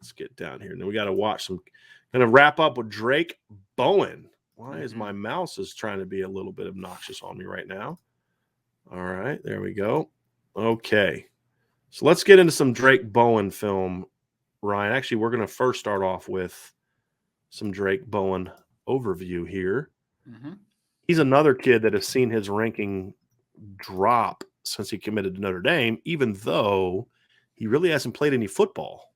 Let's get down here. And then we got to watch some, going to wrap up with Drayk Bowen. Why is my mouse is trying to be a little bit obnoxious on me right now? All right, there we go. Okay. So let's get into some Drayk Bowen film, Ryan. Actually, we're going to first start off with some Drayk Bowen overview here. He's another kid that has seen his ranking drop since he committed to Notre Dame, even though he really hasn't played any football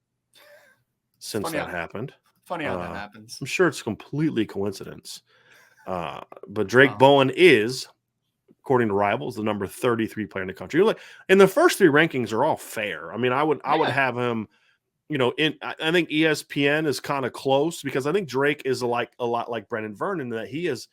since that happened. Funny how that happens. I'm sure it's completely coincidence. But Drayk Bowen is, according to Rivals, the number 33 player in the country. And the first three rankings are all fair. I mean, I would have him, I think ESPN is kind of close because I think Drayk is a lot like Brennan Vernon, that he's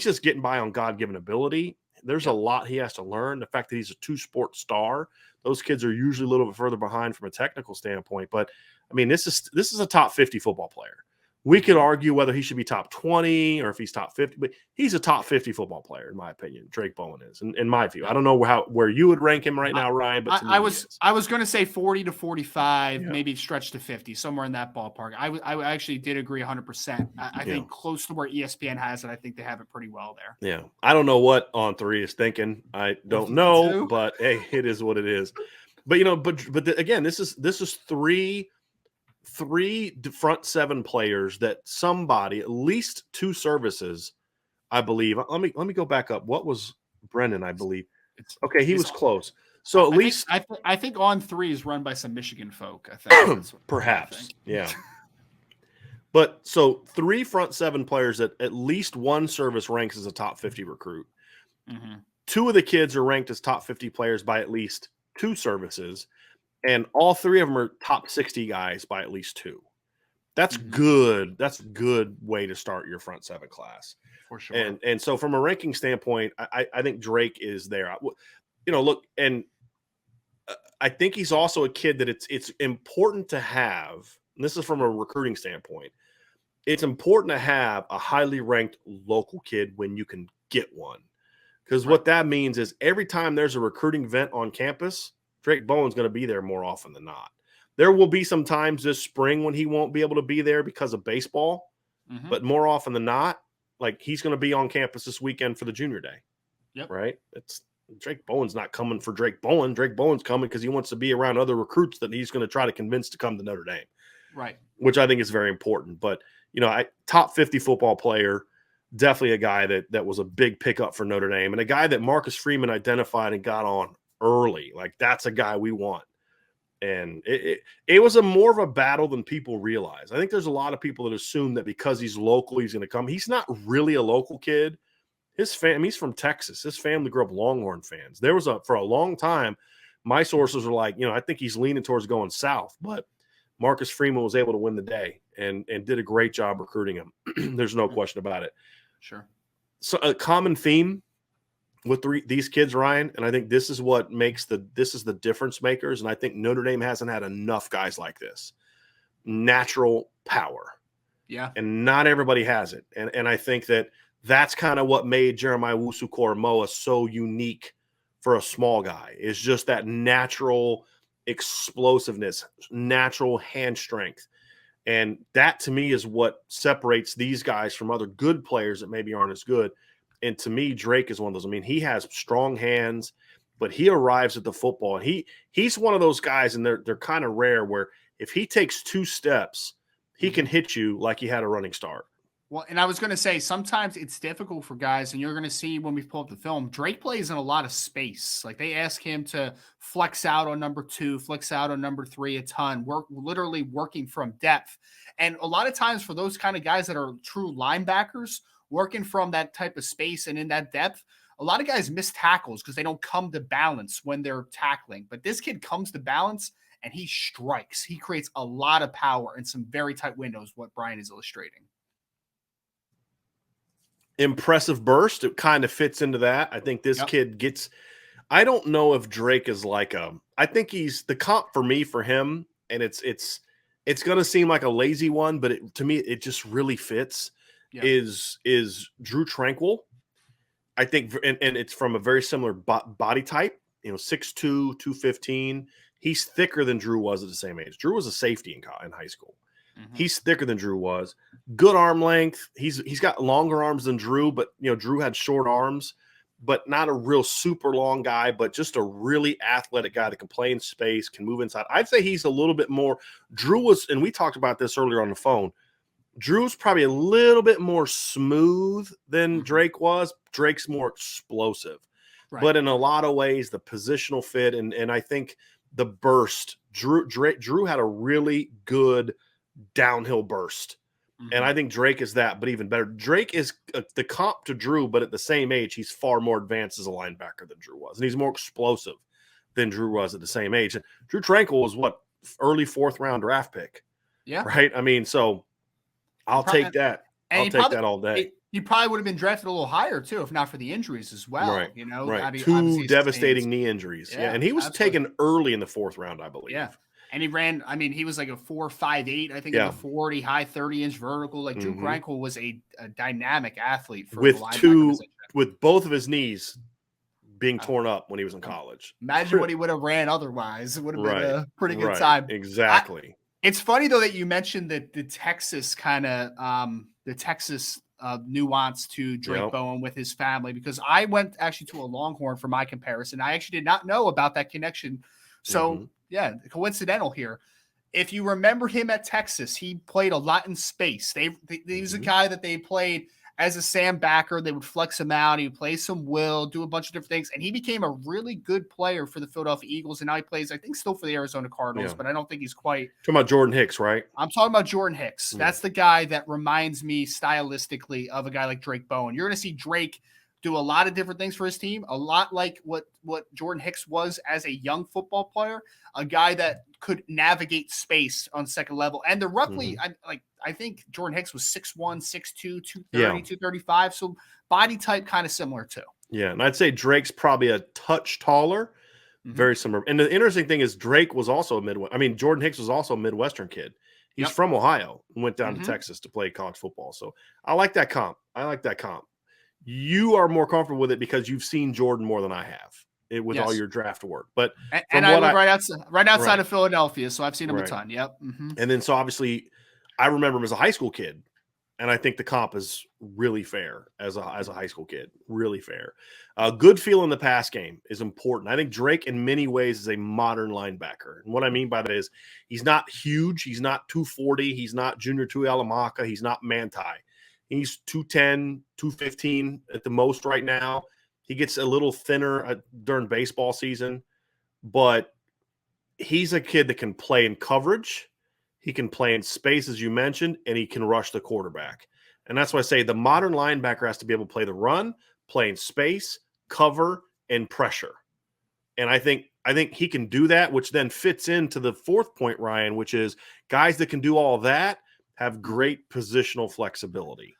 just getting by on God-given ability. There's a lot he has to learn. The fact that he's a two-sport star, those kids are usually a little bit further behind from a technical standpoint. But I mean, this is a top 50 football player. We could argue whether he should be top 20 or if he's top 50, but he's a top 50 football player, in my opinion. Drayk Bowen is, in my view. I don't know where you would rank him right now, Ryan, but I was going to say 40 to 45, maybe stretch to 50, somewhere in that ballpark. I actually did agree 100%. I think close to where ESPN has it. I think they have it pretty well there. Yeah. I don't know what On Three is thinking. I don't know, but hey, it is what it is. But again, this is three front seven players that somebody, at least two services, I believe. Let me go back up. What was Brennan, I believe? Okay, he was close. So at least I think On Three is run by some Michigan folk, I think. Perhaps. Yeah. But so three front seven players that at least one service ranks as a top 50 recruit. Two of the kids are ranked as top 50 players by at least two services. And all three of them are top 60 guys by at least two. That's good. That's a good way to start your front seven class. For sure. And so from a ranking standpoint, I think Drayk is there. Look, and I think he's also a kid that it's important to have, and this is from a recruiting standpoint, it's important to have a highly ranked local kid when you can get one. Because what that means is every time there's a recruiting event on campus, Drayk Bowen's going to be there more often than not. There will be some times this spring when he won't be able to be there because of baseball, but more often than not, like he's going to be on campus this weekend for the junior day. Yep. Right? Drayk Bowen's not coming for Drayk Bowen. Drayk Bowen's coming because he wants to be around other recruits that he's going to try to convince to come to Notre Dame. Right. Which I think is very important. But, top 50 football player, definitely a guy that was a big pickup for Notre Dame, and a guy that Marcus Freeman identified and got on early. Like, that's a guy we want. And it was more of a battle than people realize. I think there's a lot of people that assume that because he's local, he's going to come. He's not really a local kid. He's from Texas. His family grew up Longhorn fans. There was for a long time, my sources were like, I think he's leaning towards going south, but Marcus Freeman was able to win the day and did a great job recruiting him. There's no question about it. Sure. So a common theme with these kids, Ryan, and I think this is what this is the difference makers, and I think Notre Dame hasn't had enough guys like this. Natural power. Yeah. And not everybody has it. And I think that's kind of what made Jeremiah Wusu-Koramoah so unique for a small guy, is just that natural explosiveness, natural hand strength. And that, to me, is what separates these guys from other good players that maybe aren't as good. And to me, Drayk is one of those. I mean, he has strong hands, but he arrives at the football. And he's one of those guys, and they're kind of rare, where if he takes two steps, he can hit you like he had a running start. Well, and I was going to say, sometimes it's difficult for guys, and you're going to see when we pull up the film, Drayk plays in a lot of space. Like, they ask him to flex out on number 2, flex out on number 3 a ton, literally working from depth. And a lot of times for those kind of guys that are true linebackers, working from that type of space and in that depth, a lot of guys miss tackles because they don't come to balance when they're tackling. But this kid comes to balance, and he strikes. He creates a lot of power in some very tight windows, what Brian is illustrating. Impressive burst. It kind of fits into that. I think this kid gets – I don't know if Drayk is like I think he's – the comp for me for him, and it's going to seem like a lazy one, but to me it just really fits, is Drew Tranquil. I think – and it's from a very similar body type. 6'2", 215. He's thicker than Drew was at the same age. Drew was a safety in high school. Mm-hmm. He's thicker than Drew was. Good arm length. He's got longer arms than Drew, but Drew had short arms, but not a real super long guy, but just a really athletic guy that can play in space, can move inside. I'd say he's a little bit more. Drew was, and we talked about this earlier on the phone, Drew's probably a little bit more smooth than Drayk was. Drake's more explosive. Right. But in a lot of ways, the positional fit and I think the burst, Drew had a really good downhill burst. And I think Drayk is that, but even better. Drayk is the comp to Drew, but at the same age, he's far more advanced as a linebacker than Drew was. And he's more explosive than Drew was at the same age. And Drew Tranquil was early 4th round draft pick. Yeah. Right? I mean, so I'll take that. I'll take that all day. He probably would have been drafted a little higher, too, if not for the injuries as well. Right. Right. I mean, 2 devastating knee injuries. Yeah. And he was taken early in the 4th round, I believe. Yeah. And he ran, he was like a 4.58, I think, in the 40, high 30-inch vertical. Like Drew Tranquil was a dynamic athlete for with both of his knees being torn up when he was in college. Imagine what he would have ran otherwise. It would have been a pretty good time. Exactly. It's funny, though, that you mentioned that the Texas nuance to Drayk Bowen with his family, because I went actually to a Longhorn for my comparison. I actually did not know about that connection. So, coincidental here. If you remember him at Texas, he played a lot in space. He was a guy that they played as a Sam backer. They would flex him out. He would play some will, do a bunch of different things. And he became a really good player for the Philadelphia Eagles. And now he plays, I think, still for the Arizona Cardinals, but I don't think he's quite. Talking about Jordan Hicks, right? I'm talking about Jordan Hicks. Yeah. That's the guy that reminds me stylistically of a guy like Drayk Bowen. You're going to see Drayk do a lot of different things for his team, a lot like what Jordan Hicks was as a young football player, a guy that could navigate space on second level. And they're roughly, I think Jordan Hicks was 6'1", 6'2", 230, 235. So body type kind of similar too. Yeah, and I'd say Drake's probably a touch taller, very similar. And the interesting thing is Drayk was also Jordan Hicks was also a Midwestern kid. He's from Ohio and went down to Texas to play college football. So I like that comp. You are more comfortable with it because you've seen Jordan more than I have with all your draft work. But and I live right outside of Philadelphia, so I've seen him a ton. Yep. And then so obviously I remember him as a high school kid, and I think the comp is really fair as a high school kid, really fair. Good feel in the pass game is important. I think Drayk in many ways is a modern linebacker. And what I mean by that is he's not huge. He's not 240. He's not Junior Tuihalamaka. He's not Manti. He's 210, 215 at the most right now. He gets a little thinner during baseball season, but he's a kid that can play in coverage. He can play in space, as you mentioned, and he can rush the quarterback. And that's why I say the modern linebacker has to be able to play the run, play in space, cover, and pressure. And I think he can do that, which then fits into the fourth point, Ryan, which is guys that can do all that have great positional flexibility.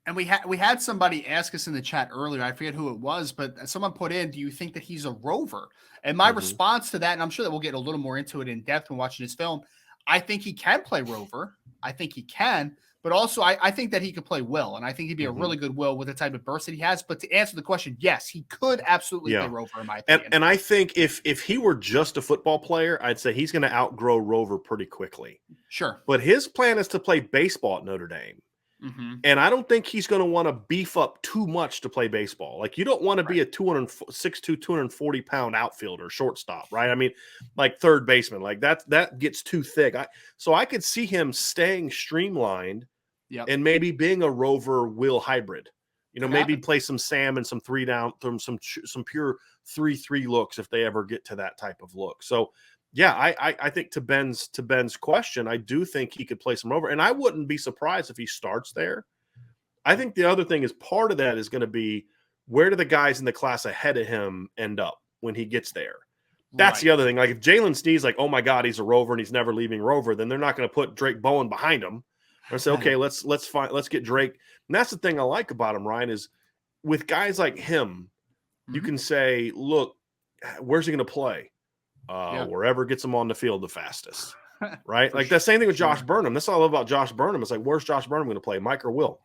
And we had somebody ask us in the chat earlier, I forget who it was, but someone put in, do you think that he's a rover? And my response to that, and I'm sure that we'll get a little more into it in depth when watching this film, I think he can play rover. I think he can, but also I think that he could play will, and I think he'd be a really good will with the type of burst that he has. But to answer the question, yes, he could absolutely play rover in my opinion. And I think if he were just a football player, I'd say he's going to outgrow rover pretty quickly. Sure. But his plan is to play baseball at Notre Dame. And I don't think he's going to want to beef up too much to play baseball. Like, you don't want to be a 6'2", 240-pound outfielder, shortstop, right? I mean, like third baseman, like that gets too thick. So I could see him staying streamlined and maybe being a rover will hybrid. Maybe play some Sam and some 3-down, some pure 3-3 looks if they ever get to that type of look. So yeah, I think to Ben's question, I do think he could play some rover, and I wouldn't be surprised if he starts there. I think the other thing is part of that is going to be where do the guys in the class ahead of him end up when he gets there. That's the other thing. Like if Jalen Sneed's like, oh my God, he's a rover and he's never leaving rover, then they're not going to put Drayk Bowen behind him. Or say, okay, let's get Drayk. And that's the thing I like about him, Ryan, is with guys like him, you can say, look, where's he going to play? Wherever gets him on the field the fastest, right? Like that same thing with Josh Burnham. That's all I love about Josh Burnham. It's like, where's Josh Burnham going to play, Mike or Will?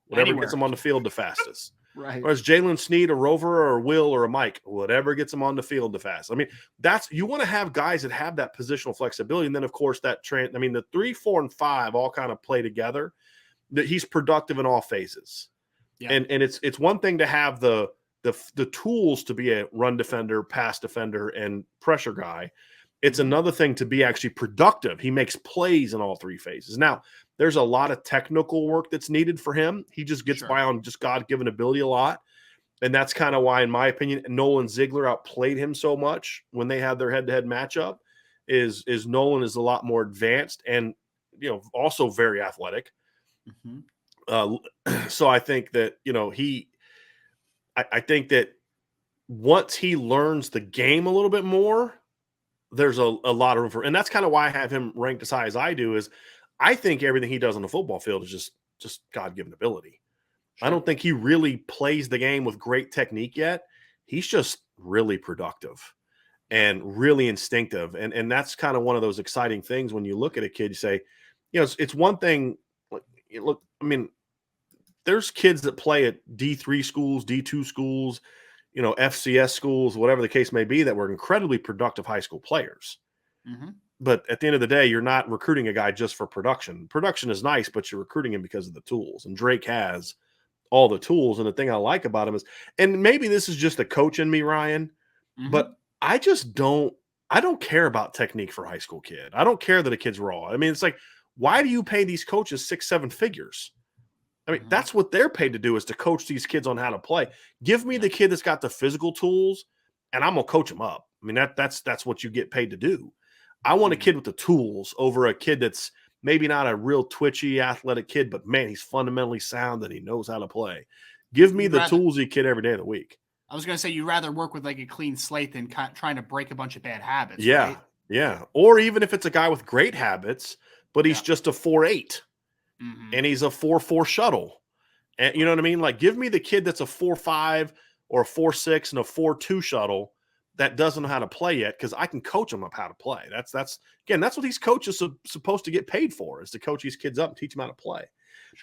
Whatever gets him on the field the fastest. Right. Whereas Jalen Sneed, a Rover, or a Will, or a Mike, whatever gets them on the field the fast. I mean, you want to have guys that have that positional flexibility. And then, of course, the 3, 4, and 5 all kind of play together. That he's productive in all phases. Yeah. And it's one thing to have the tools to be a run defender, pass defender, and pressure guy. It's another thing to be actually productive. He makes plays in all 3 phases. Now, there's a lot of technical work that's needed for him. He just gets by on just God-given ability a lot. And that's kind of why, in my opinion, Nolan Ziegler outplayed him so much when they had their head-to-head matchup. Is Nolan is a lot more advanced and also very athletic. So I think that I think that once he learns the game a little bit more, there's a lot of room for, and that's kind of why I have him ranked as high as I do. Is I think everything he does on the football field is just God-given ability. I don't think he really plays the game with great technique yet. He's just really productive and really instinctive, and that's kind of one of those exciting things when you look at a kid. You say, it's one thing. Look, I mean, there's kids that play at D3 schools, D2 schools, FCS schools, whatever the case may be, that were incredibly productive high school players. But at the end of the day, you're not recruiting a guy just for production. Production is nice, but you're recruiting him because of the tools. And Drayk has all the tools. And the thing I like about him is, and maybe this is just a coach in me, Ryan, but I don't care about technique for a high school kid. I don't care that a kid's raw. I mean, it's like, why do you pay these coaches 6-7 figures? I mean, that's what they're paid to do, is to coach these kids on how to play. Give me the kid that's got the physical tools, and I'm going to coach him up. I mean, that's what you get paid to do. I want a kid with the tools over a kid that's maybe not a real twitchy, athletic kid, but, man, he's fundamentally sound and he knows how to play. Give me the toolsy kid every day of the week. I was going to say, you'd rather work with like a clean slate than trying to break a bunch of bad habits. Yeah, right? yeah. Or even if it's a guy with great habits, but he's just a 4.8. And he's a 4.4 shuttle. And you know what I mean? Like, give me the kid that's a 4.5 or a 4.6 and a 4.2 shuttle that doesn't know how to play yet, because I can coach them up how to play. That's what these coaches are supposed to get paid for, is to coach these kids up and teach them how to play.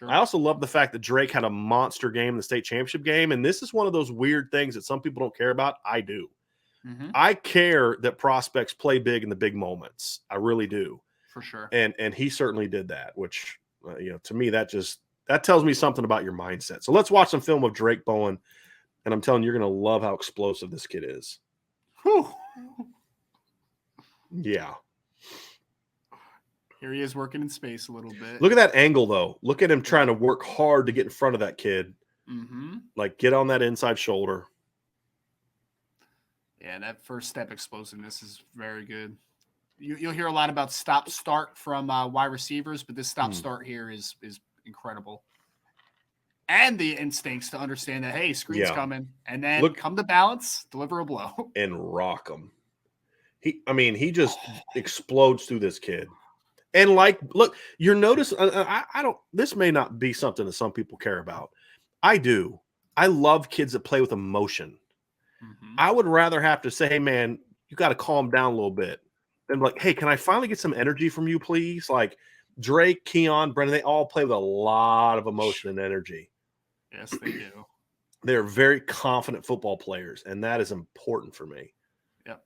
I also love the fact that Drayk had a monster game in the state championship game. And this is one of those weird things that some people don't care about. I do. I care that prospects play big in the big moments. I really do. For sure. And he certainly did that, which to me, that tells me something about your mindset. So let's watch some film of Drayk Bowen, and I'm telling you, you're going to love how explosive this kid is. Whew. Yeah. Here he is working in space a little bit. Look at that angle, though. Look at him trying to work hard to get in front of that kid. Like, get on that inside shoulder. Yeah, that first step explosiveness is very good. You'll hear a lot about stop-start from wide receivers, but this stop-start here is incredible. And the instincts to understand that, hey, screen's coming, and then come to balance, deliver a blow. And rock him. He just explodes through this kid. And look, you're noticing, this may not be something that some people care about. I do. I love kids that play with emotion. I would rather have to say, hey, man, you got to calm down a little bit. Than like, hey, can I finally get some energy from you, please? Like Drayk, Keon, Brendan, they all play with a lot of emotion and energy. Yes, they do. They're very confident football players, and that is important for me. Yep.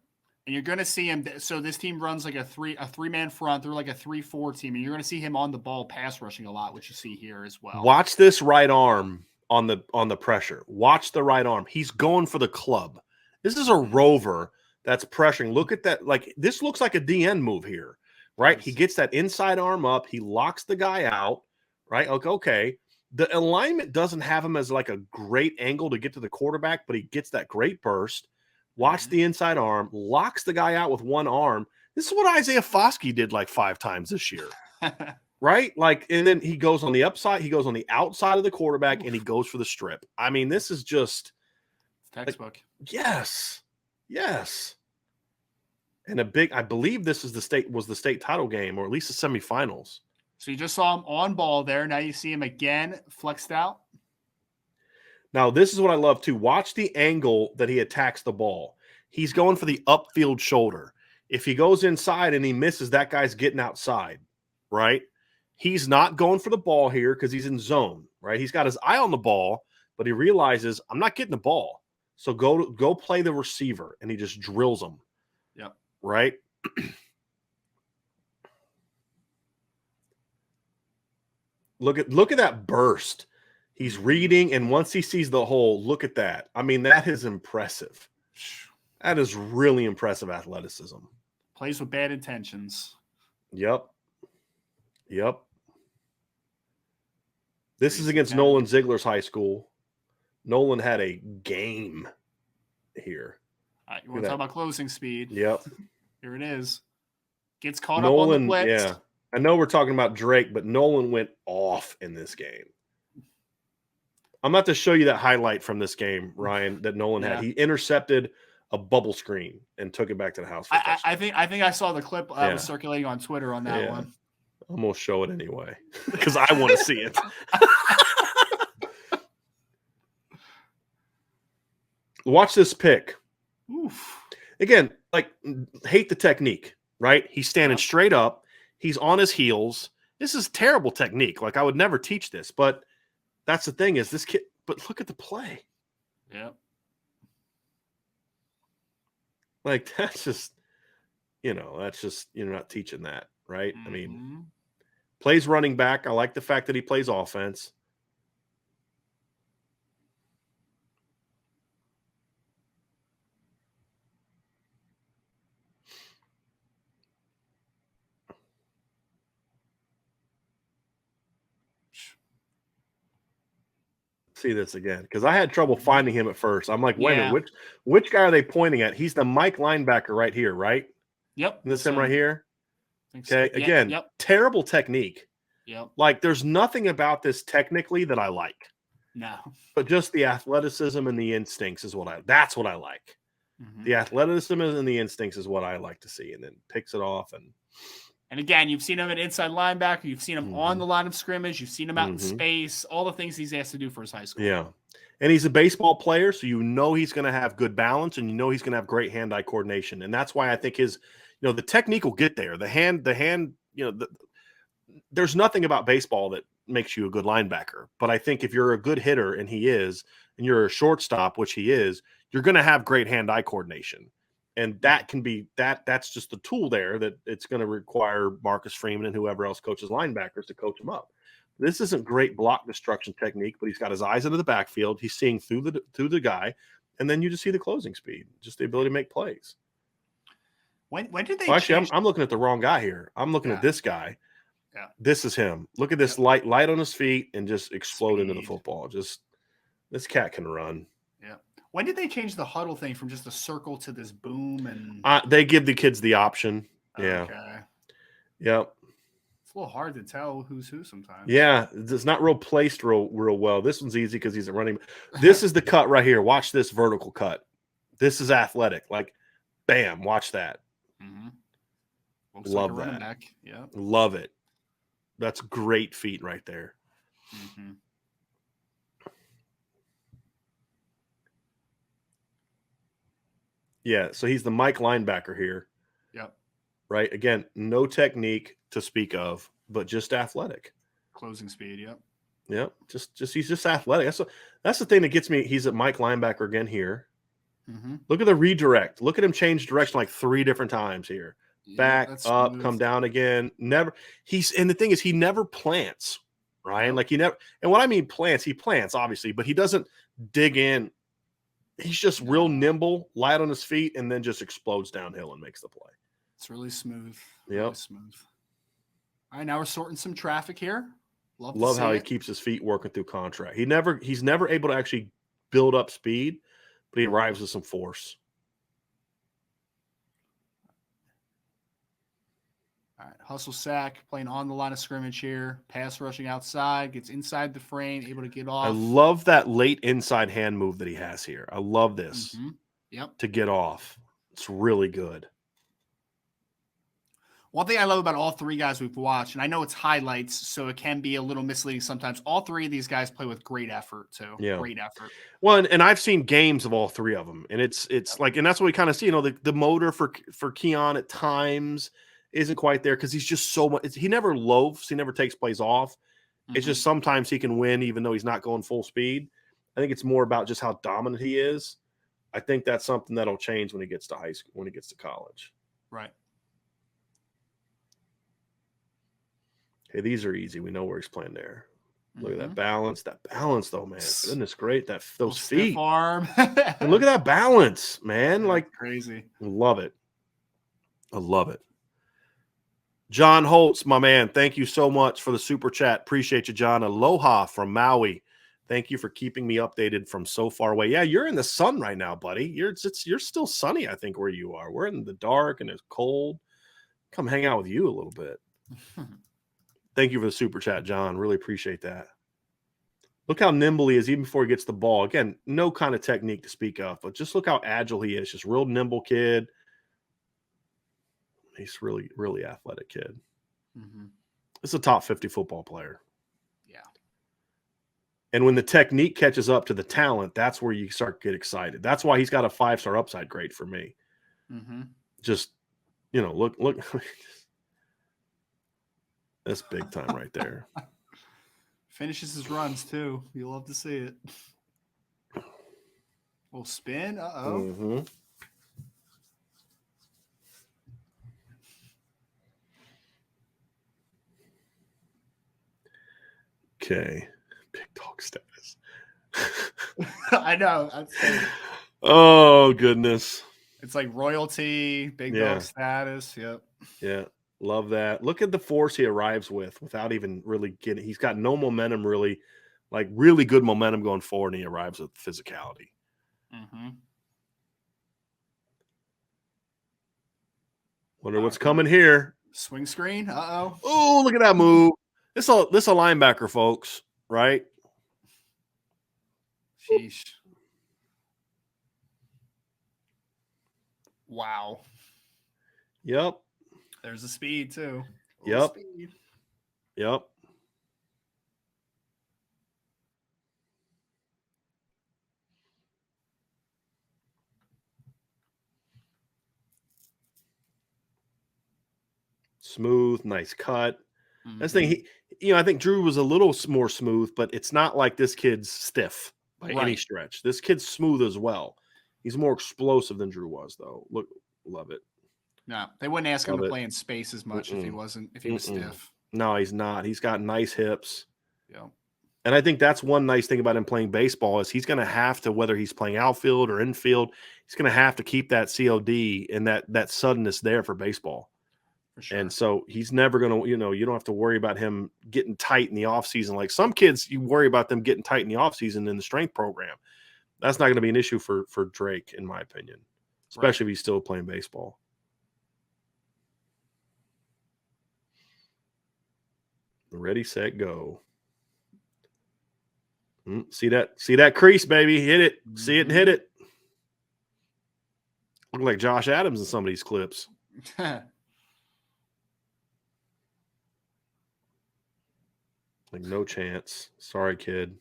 And you're going to see him. So this team runs like a three-man front. They're like a 3-4 team, and you're going to see him on the ball pass rushing a lot, which you see here as well. Watch this right arm on the pressure. Watch the right arm. He's going for the club. This is a rover that's pressuring. Look at that. Like, this looks like a DN move here, right? He gets that inside arm up. He locks the guy out, right? Okay. The alignment doesn't have him as like a great angle to get to the quarterback, but he gets that great burst. Watch the inside arm, locks the guy out with one arm. This is what Isaiah Foskey did like 5 times this year, right? Like, and then he goes on the upside. He goes on the outside of the quarterback, and he goes for the strip. I mean, this is just textbook. Like, yes. And I believe this is the state title game, or at least the semifinals. So you just saw him on ball there. Now you see him again flexed out. Now, this is what I love too. Watch the angle that he attacks the ball. He's going for the upfield shoulder. If he goes inside and he misses, that guy's getting outside, right? He's not going for the ball here because he's in zone, right? He's got his eye on the ball but he realizes I'm not getting the ball. So go play the receiver, and he just drills him. Yep. Right? Look at that burst. He's reading, and once he sees the hole, look at that. I mean, that is impressive. That is really impressive athleticism. Plays with bad intentions. Yep. This is against Nolan Ziegler's high school. Nolan had a game here. You want to talk about closing speed? Yep. Here it is. Gets caught up on the blitz. Yeah. I know we're talking about Drayk, but Nolan went off in this game. I'm about to show you that highlight from this game, Ryan, that Nolan had. He intercepted a bubble screen and took it back to the house. I think I saw the clip that was circulating on Twitter on that one. I'm going to show it anyway because I want to see it. Watch this pick. Oof. Again, hate the technique, right? He's standing straight up. He's on his heels. This is terrible technique. I would never teach this, but that's the thing is this kid, but look at the play. Yep. That's just, you're not teaching that, right? I mean, plays running back. I like the fact that he plays offense. See this again because I had trouble finding him at first. I'm like, wait a minute, which guy are they pointing at? He's the Mike linebacker right here, right? Yep. This him right here. Okay. So. Again, terrible technique. Yep. There's nothing about this technically that I like. No. But just the athleticism and the instincts is that's what I like. Mm-hmm. The athleticism and the instincts is what I like to see, and then picks it off. And again, you've seen him at inside linebacker. You've seen him on the line of scrimmage. You've seen him out in space. All the things he's asked to do for his high school. Yeah. And he's a baseball player, so he's going to have good balance, and he's going to have great hand-eye coordination. And that's why I think his, the technique will get there. The hand, there's nothing about baseball that makes you a good linebacker. But I think if you're a good hitter, and he is, and you're a shortstop, which he is, you're going to have great hand-eye coordination. And that can be that's just the tool there that it's going to require Marcus Freeman and whoever else coaches linebackers to coach them up. This isn't great block destruction technique, but he's got his eyes into the backfield. He's seeing through the guy, and then you just see the closing speed, just the ability to make plays. When did they? Actually, I'm looking at the wrong guy here. I'm looking at this guy. Yeah, this is him. Look at this light on his feet and just explode into the football. Just this cat can run. Yeah. When did they change the huddle thing from just a circle to this boom? And they give the kids the option. Yeah. Okay. Yep. It's a little hard to tell who's who sometimes. Yeah, it's not real placed real well. This one's easy because he's a running. This is the cut right here. Watch this vertical cut. This is athletic. Bam. Watch that. Mm-hmm. Love that. Yeah. Love it. That's great feet right there. Mm-hmm. Yeah, so he's the Mike linebacker here. Yep. Right? Again, no technique to speak of, but just athletic. Closing speed, yep. Yep. Just he's just athletic. That's the thing that gets me. He's a Mike linebacker again here. Mm-hmm. Look at the redirect. Look at him change direction 3 different times here. Back, up, come down again. Never. And the thing is, he never plants, Ryan. He never. And what I mean plants, he plants, obviously, but he doesn't dig in. He's just real nimble, light on his feet, and then just explodes downhill and makes the play. It's really smooth. Yep. Really smooth. All right, now we're sorting some traffic here. Love how he keeps his feet working through contract. He's never able to actually build up speed, but he arrives with some force. All right, hustle sack, playing on the line of scrimmage here. Pass rushing outside, gets inside the frame, able to get off. I love that late inside hand move that he has here. I love this. Mm-hmm. Yep. To get off. It's really good. One thing I love about all 3 guys we've watched, and I know it's highlights, so it can be a little misleading sometimes. All 3 of these guys play with great effort, too. Yeah. Great effort. Well, and I've seen games of all 3 of them, and it's and that's what we kind of see. The motor for Keon at times isn't quite there because he's just so much. He never loafs. He never takes plays off. Mm-hmm. It's just sometimes he can win even though he's not going full speed. I think it's more about just how dominant he is. I think that's something that'll change when he gets to high school, when he gets to college. Right. Hey, these are easy. We know where he's playing there. Look at that balance. That balance, though, man. Goodness, great. Those feet. Stiff arm. And look at that balance, man. Yeah, like crazy. Love it. I love it. John Holtz, my man. Thank you so much for the super chat. Appreciate you, John. Aloha from Maui. Thank you for keeping me updated from so far away. Yeah, you're in the sun right now, buddy. You're still sunny, I think, where you are. We're in the dark and it's cold. Come hang out with you a little bit. Thank you for the super chat, John. Really appreciate that. Look how nimble he is even before he gets the ball. Again, no kind of technique to speak of, but just look how agile he is. Just real nimble kid. He's really, really athletic kid. It's a top 50 football player. Yeah. And when the technique catches up to the talent, that's where you start to get excited. That's why he's got a 5-star upside grade for me. Just, look. That's big time right there. Finishes his runs, too. You'll love to see it. Little spin. Uh-oh. Okay. Big dog status. I know. Oh, goodness. It's like royalty, big dog status. Yep. Yeah. Love that. Look at the force he arrives with without even really getting. He's got no momentum, really, like really good momentum going forward, and he arrives with physicality. Wonder what's coming here. Swing screen. Uh-oh. Oh, look at that move. This a linebacker, folks, right? Sheesh. Wow. Yep. There's the speed, too. Yep. Yep. Smooth, nice cut. That's the thing. I think Drew was a little more smooth, but it's not like this kid's stiff by any stretch. This kid's smooth as well. He's more explosive than Drew was, though. Look, love it. No, they wouldn't ask him to play in space as much if he was stiff. No, he's not. He's got nice hips. Yeah. And I think that's one nice thing about him playing baseball is he's going to have to, whether he's playing outfield or infield, he's going to have to keep that COD and that suddenness there for baseball. For sure. And so he's never going to, you don't have to worry about him getting tight in the offseason. Like some kids, you worry about them getting tight in the offseason in the strength program. That's not going to be an issue for Drayk, in my opinion, especially if he's still playing baseball. Ready, set, go. See that crease, baby. Hit it. See it and hit it. Look like Josh Adams in some of these clips. Like no chance. Sorry, kid.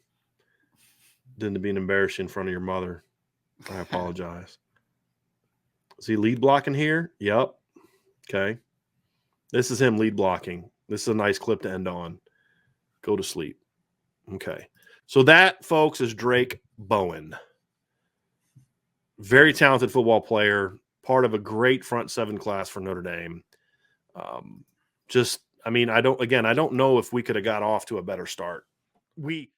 Didn't mean to embarrass you in front of your mother. I apologize. Is he lead blocking here? Yep. Okay. This is him lead blocking. This is a nice clip to end on. Go to sleep. Okay. So that, folks, is Drayk Bowen. Very talented football player, part of a great front seven class for Notre Dame. I don't know if we could have got off to a better start. We